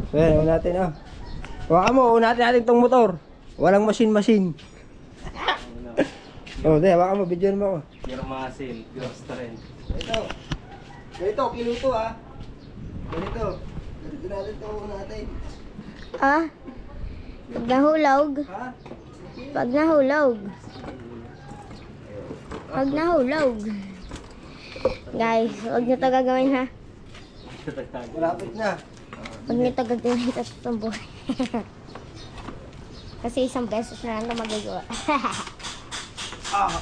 So yan, una natin ah. Huwag mo, una natin itong motor. Walang machine. Oh, de, baka mo, video mo ako. Pure muscle, pure strength. Ganito, kilo to ah. Ganito natin ito natin. Ah? Pag nahulog. Ha? Pag nahulog. Pag nahulog. Guys, huwag nyo ito gagawin ha. Malapit na. Huwag nyo ito gagawin sa totoong buhay. Kasi isang beses na lang ito magagawa. Ah!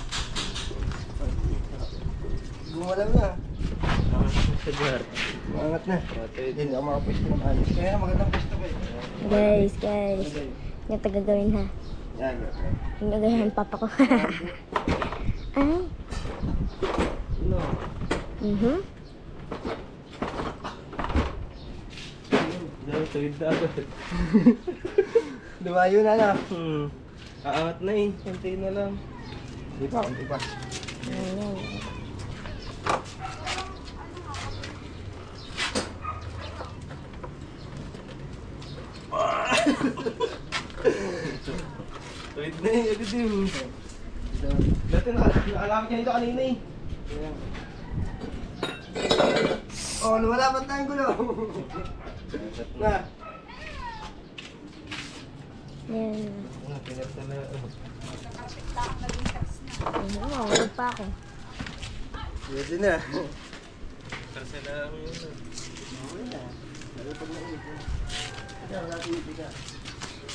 Gumalam na. Sa jar. Maangat na. Hindi ako makapwesto ng alis. Kaya magandang pwesto ko eh. Guys. Huwag nyo ito gagawin ha. Yan. Huwag nyo gagawin ang papa ko. Ay. No. Tuwid na agad. Lumayo na na. Aangat na eh. Kunti na lang. Hindi pa. Ayan. Tuwid na eh. Agad eh. Dati nakalamit niya dito kanina eh. Oh, lumalapat na ang gulo. Na. Ayan. Pinat na na. Mahulog pa ako. Pwede na. Kasi na lang yun.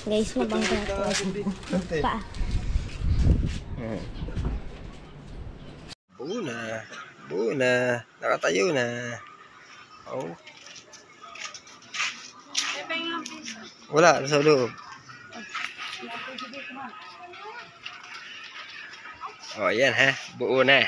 Guys, mabangga ako. Pa. Buo na. Nakatayo na. Oh. Wala, nasa loob. Oh, yan ha. Buo na.